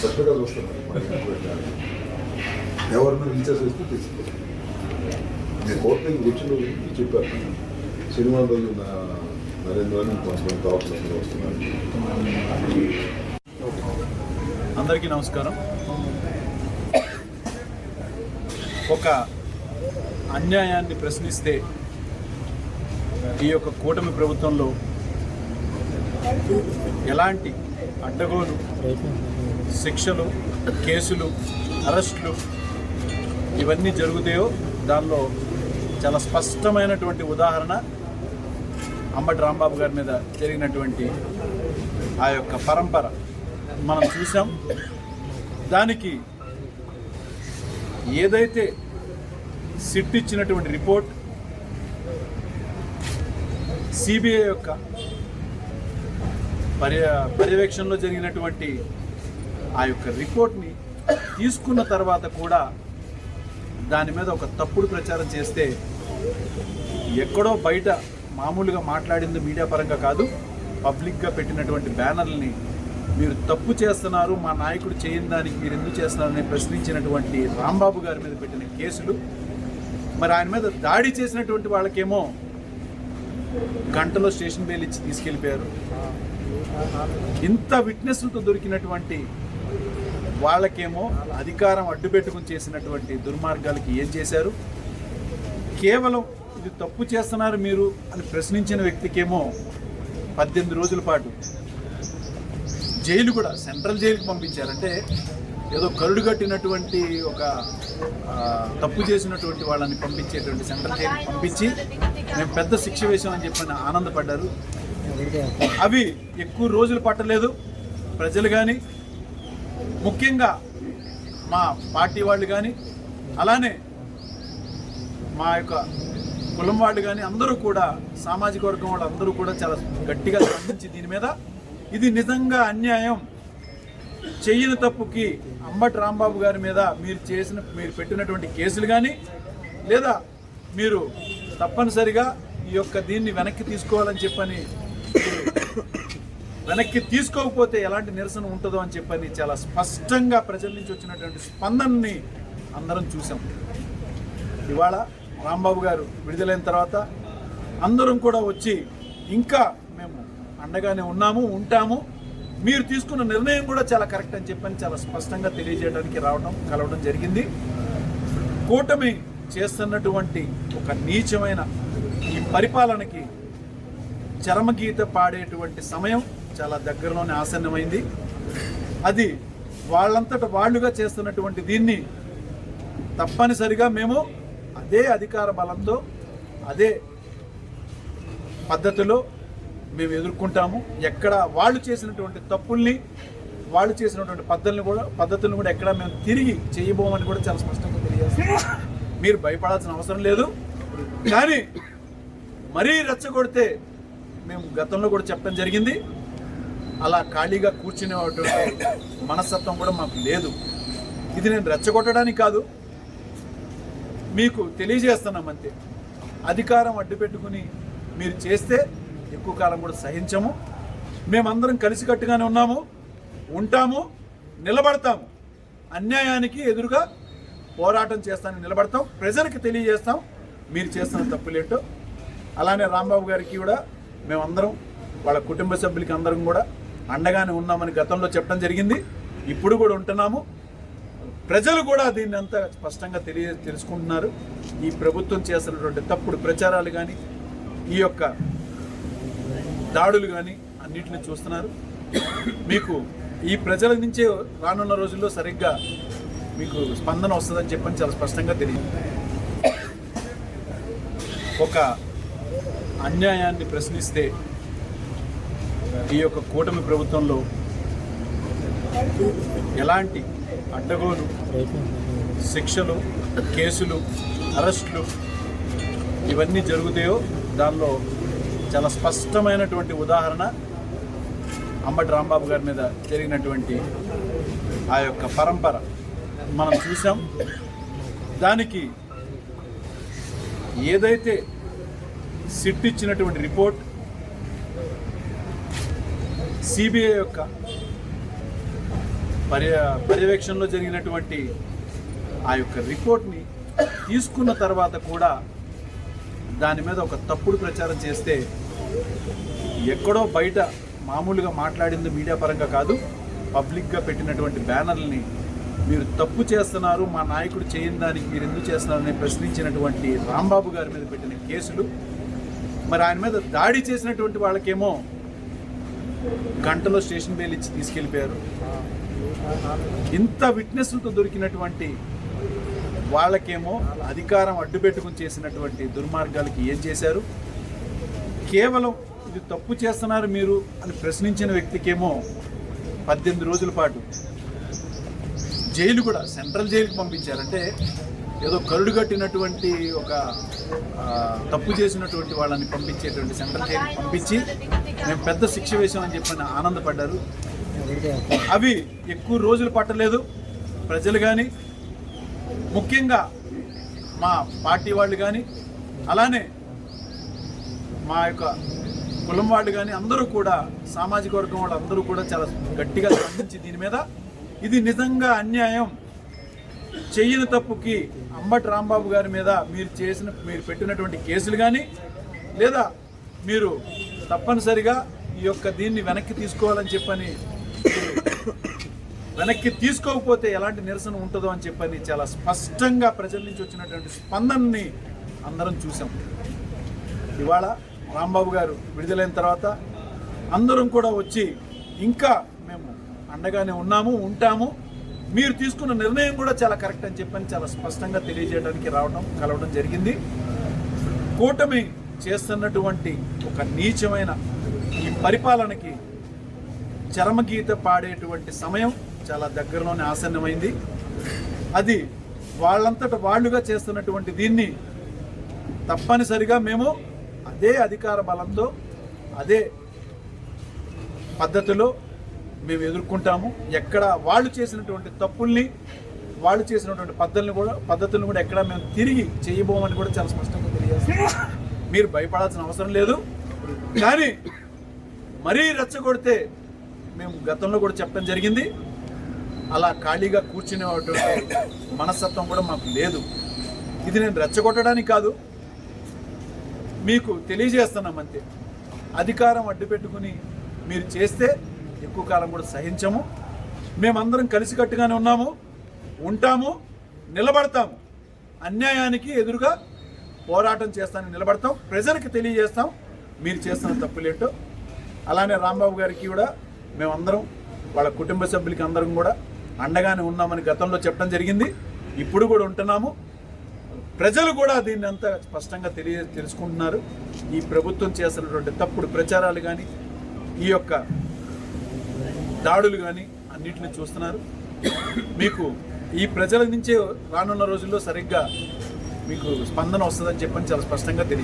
చక్కగా చూస్తున్నారు. ఎవరన్నా రీచార్జ్ చేస్తే తీసుకో. నేను కోర్టు దగ్గర కూర్చుని చెప్పారు, సినిమా రోజు నరేంద్ర కొంచెం కావాల్సిన వస్తున్నారు. అందరికీ నమస్కారం. ఒక అన్యాయాన్ని ప్రశ్నిస్తే ఈ యొక్క కూటమి ప్రభుత్వంలో ఎలాంటి అడ్డగోలు శిక్షలు, కేసులు, అరెస్టులు ఇవన్నీ జరుగుతాయో దానిలో చాలా స్పష్టమైనటువంటి ఉదాహరణ అంబటి రాంబాబు గారి మీద జరిగినటువంటి ఆ యొక్క పరంపర మనం చూసాం. దానికి ఏదైతే సిట్ ఇచ్చినటువంటి రిపోర్ట్, సిబిఐ యొక్క పర్యవేక్షణలో జరిగినటువంటి ఆ యొక్క రిపోర్ట్ని తీసుకున్న తర్వాత కూడా దాని మీద ఒక తప్పుడు ప్రచారం చేస్తే, ఎక్కడో బయట మామూలుగా మాట్లాడింది మీడియా పరంగా కాదు, పబ్లిక్గా పెట్టినటువంటి బ్యానర్లని మీరు తప్పు చేస్తున్నారు, మా నాయకుడు చేయని దానికి మీరు ఎందుకు చేస్తున్నారని ప్రశ్నించినటువంటి రాంబాబు గారి మీద పెట్టిన కేసులు, మరి ఆయన మీద దాడి చేసినటువంటి వాళ్ళకేమో గంటలో స్టేషన్ బెయిల్ ఇచ్చి తీసుకెళ్ళిపోయారు. ఇంత విట్నెస్లతో దొరికినటువంటి వాళ్ళకేమో అధికారం అడ్డుపెట్టుకుని చేసినటువంటి దుర్మార్గాలకి ఏం చేశారు? కేవలం ఇది తప్పు చేస్తున్నారు మీరు అని ప్రశ్నించిన వ్యక్తికేమో 18 రోజుల పాటు జైలు కూడా, సెంట్రల్ జైలుకి పంపించారంటే ఏదో కరుడు కట్టినటువంటి ఒక తప్పు చేసినటువంటి వాళ్ళని పంపించేటువంటి సెంట్రల్ జైలుకి పంపించి మేము పెద్ద శిక్ష వేసామని చెప్పని ఆనందపడ్డారు. అవి ఎక్కువ రోజులు పట్టలేదు. ప్రజలు కానీ, ముఖ్యంగా మా పార్టీ వాళ్ళు కానీ, అలానే మా యొక్క కులం వాళ్ళు కానీ అందరూ కూడా, సామాజిక వర్గం వాళ్ళు అందరూ కూడా చాలా గట్టిగా స్పందించి దీని మీద ఇది నిజంగా అన్యాయం, చెయ్యని తప్పుకి అంబటి రాంబాబు గారి మీద మీరు పెట్టినటువంటి కేసులు కానీ, లేదా మీరు తప్పనిసరిగా ఈ యొక్క దీన్ని వెనక్కి తీసుకోవాలని చెప్పని, వెనక్కి తీసుకోకపోతే ఎలాంటి నిరసన ఉంటుందో అని చెప్పని చాలా స్పష్టంగా ప్రజల నుంచి వచ్చినటువంటి స్పందనని అందరం చూసాం. ఇవాళ రాంబాబు గారు విడుదలైన తర్వాత అందరం కూడా వచ్చి ఇంకా మేము అండగానే ఉన్నాము, ఉంటాము, మీరు తీసుకున్న నిర్ణయం కూడా చాలా కరెక్ట్ అని చెప్పని చాలా స్పష్టంగా తెలియజేయడానికి కలవడం జరిగింది. కూటమి చేస్తున్నటువంటి ఒక నీచమైన ఈ పరిపాలనకి చరమగీత పాడేటువంటి సమయం చాలా దగ్గరలోనే ఆసన్నమైంది. అది వాళ్ళంతట వాళ్ళుగా చేస్తున్నటువంటి దీన్ని తప్పనిసరిగా మేము అదే అధికార బలంతో, అదే పద్ధతిలో మేము ఎదుర్కొంటాము. ఎక్కడ వాళ్ళు చేసినటువంటి తప్పుల్ని, వాళ్ళు చేసినటువంటి పద్ధతులను కూడా ఎక్కడ మేము తిరిగి చేయబోమని కూడా చాలా స్పష్టంగా తెలియజేస్తాం. మీరు భయపడాల్సిన అవసరం లేదు. కానీ మరీ రెచ్చగొడితే మేము గతంలో కూడా చెప్పడం జరిగింది, అలా ఖాళీగా కూర్చునేటువంటి మనస్తత్వం కూడా మాకు లేదు. ఇది నేను రెచ్చగొట్టడానికి కాదు, మీకు తెలియజేస్తున్నాం అంతే. అధికారం అడ్డు పెట్టుకుని మీరు చేస్తే ఎక్కువ కాలం కూడా సహించము. మేమందరం కలిసికట్టుగానే ఉన్నాము, ఉంటాము, నిలబడతాము. అన్యాయానికి ఎదురుగా పోరాటం చేస్తానని నిలబడతాం. ప్రజలకు తెలియజేస్తాం మీరు చేస్తున్న తప్పులేంటో. అలానే రాంబాబు గారికి కూడా మేమందరం, వాళ్ళ కుటుంబ సభ్యులకి అందరం కూడా అండగానే ఉన్నామని గతంలో చెప్పడం జరిగింది. ఇప్పుడు కూడా ఉంటున్నాము. ప్రజలు కూడా దీన్ని అంతా స్పష్టంగా తెలుసుకుంటున్నారు. ఈ ప్రభుత్వం చేస్తున్నటువంటి తప్పుడు ప్రచారాలు కానీ, ఈ యొక్క దాడులు కానీ అన్నింటినీ చూస్తున్నారు. మీకు ఈ ప్రజల నుంచే రానున్న రోజుల్లో సరిగ్గా మీకు స్పందన వస్తుందని చెప్పని చాలా స్పష్టంగా తెలియదు. ఒక అన్యాయాన్ని ప్రశ్నిస్తే ఈ యొక్క కూటమి ప్రభుత్వంలో ఎలాంటి అడ్డగోలు శిక్షలు, కేసులు, అరెస్టులు ఇవన్నీ జరుగుతాయో దానిలో చాలా స్పష్టమైనటువంటి ఉదాహరణ అంబటి రాంబాబు గారి మీద జరిగినటువంటి ఆ యొక్క పరంపర మనం చూసాం. దానికి ఏదైతే సిట్ ఇచ్చినటువంటి రిపోర్ట్, సిబిఐ యొక్క పర్యవేక్షణలో జరిగినటువంటి ఆ యొక్క రిపోర్ట్ని తీసుకున్న తర్వాత కూడా దాని మీద ఒక తప్పుడు ప్రచారం చేస్తే, ఎక్కడో బయట మామూలుగా మాట్లాడింది మీడియా పరంగా కాదు, పబ్లిక్గా పెట్టినటువంటి బ్యానర్లని మీరు తప్పు చేస్తున్నారు, మా నాయకుడు చేయని దానికి మీరు ఎందుకు చేస్తున్నారని ప్రశ్నించినటువంటి రాంబాబు గారి మీద పెట్టిన కేసులు, మరి ఆయన మీద దాడి చేసినటువంటి వాళ్ళకేమో గంటలో స్టేషన్ బెయిల్ ఇచ్చి తీసుకెళ్ళిపోయారు. ఇంత విట్నెస్లతో దొరికినటువంటి వాళ్ళకేమో అధికారం అడ్డుపెట్టుకుని చేసినటువంటి దుర్మార్గాలకి ఏం చేశారు? కేవలం ఇది తప్పు చేస్తున్నారు మీరు అని ప్రశ్నించిన వ్యక్తికేమో 18 రోజుల పాటు జైలు కూడా, సెంట్రల్ జైలుకి పంపించారంటే ఏదో కరుడు కట్టినటువంటి ఒక తప్పు చేసినటువంటి వాళ్ళని పంపించేటువంటి సెంట్రల్ జైలుకి పంపించి మేము పెద్ద శిక్ష వేసామని చెప్పని ఆనందపడ్డారు. అవి ఎక్కువ రోజులు పట్టలేదు. ప్రజలు కానీ, ముఖ్యంగా మా పార్టీ వాళ్ళు కానీ, అలానే మా యొక్క కులం వాళ్ళు కానీ అందరూ కూడా, సామాజిక వర్గం వాళ్ళు అందరూ కూడా చాలా గట్టిగా స్పందించి దీని మీద ఇది నిజంగా అన్యాయం, చెయ్యని తప్పుకి అంబటి రాంబాబు గారి మీద మీరు పెట్టినటువంటి కేసులు కానీ, లేదా మీరు తప్పనిసరిగా ఈ యొక్క దీన్ని వెనక్కి తీసుకోవాలని చెప్పని, వెనక్కి తీసుకోకపోతే ఎలాంటి నిరసన ఉంటుందో అని చెప్పని చాలా స్పష్టంగా ప్రజల నుంచి వచ్చినటువంటి స్పందనని అందరం చూసాం. ఇవాళ రాంబాబు గారు విడుదలైన తర్వాత అందరం కూడా వచ్చి ఇంకా మేము అండగానే ఉన్నాము, ఉంటాము, మీరు తీసుకున్న నిర్ణయం కూడా చాలా కరెక్ట్ అని చెప్పని చాలా స్పష్టంగా తెలియజేయడానికి కలవడం జరిగింది. కూటమి చేస్తున్నటువంటి ఒక నీచమైన ఈ పరిపాలనకి చరమగీత పాడేటువంటి సమయం చాలా దగ్గరలోనే ఆసన్నమైంది. అది వాళ్ళంతట వాళ్ళుగా చేస్తున్నటువంటి దీన్ని తప్పనిసరిగా మేము అదే అధికార బలంతో, అదే పద్ధతిలో మేము ఎదుర్కొంటాము. ఎక్కడ వాళ్ళు చేసినటువంటి తప్పుల్ని, వాళ్ళు చేసినటువంటి పద్ధతులను కూడా ఎక్కడ మేము తిరిగి చేయబోమని కూడా చాలా స్పష్టంగా తెలియజేస్తాం. మీరు భయపడాల్సిన అవసరం లేదు. కానీ మరీ రెచ్చగొడితే, మేము గతంలో కూడా చెప్పడం జరిగింది, అలా ఖాళీగా కూర్చునేటువంటి మనస్తత్వం కూడా మాకు లేదు. ఇది నేను రెచ్చగొట్టడానికి కాదు, మీకు తెలియజేస్తున్నాం అంతే. అధికారం అడ్డుపెట్టుకుని మీరు చేస్తే ఎక్కువ కాలం కూడా సహించము. మేమందరం కలిసికట్టుగానే ఉన్నాము, ఉంటాము, నిలబడతాము. అన్యాయానికి ఎదురుగా పోరాటం చేస్తానని నిలబడతాం. ప్రజలకు తెలియజేస్తాం మీరు చేస్తున్న తప్పులేంటో. అలానే రాంబాబు గారికి కూడా మేమందరం, వాళ్ళ కుటుంబ సభ్యులకి అందరం కూడా అండగానే ఉన్నామని గతంలో చెప్పడం జరిగింది. ఇప్పుడు కూడా ఉంటున్నాము. ప్రజలు కూడా దీన్ని అంతా స్పష్టంగా తెలుసుకుంటున్నారు. ఈ ప్రభుత్వం చేస్తున్నటువంటి తప్పుడు ప్రచారాలు కానీ, ఈ యొక్క దాడులు కానీ అన్నింటినీ చూస్తున్నారు. మీకు ఈ ప్రజల నుంచే రానున్న రోజుల్లో సరిగ్గా మీకు స్పందన వస్తుందని చెప్పని చాలా స్పష్టంగా తెలియదు.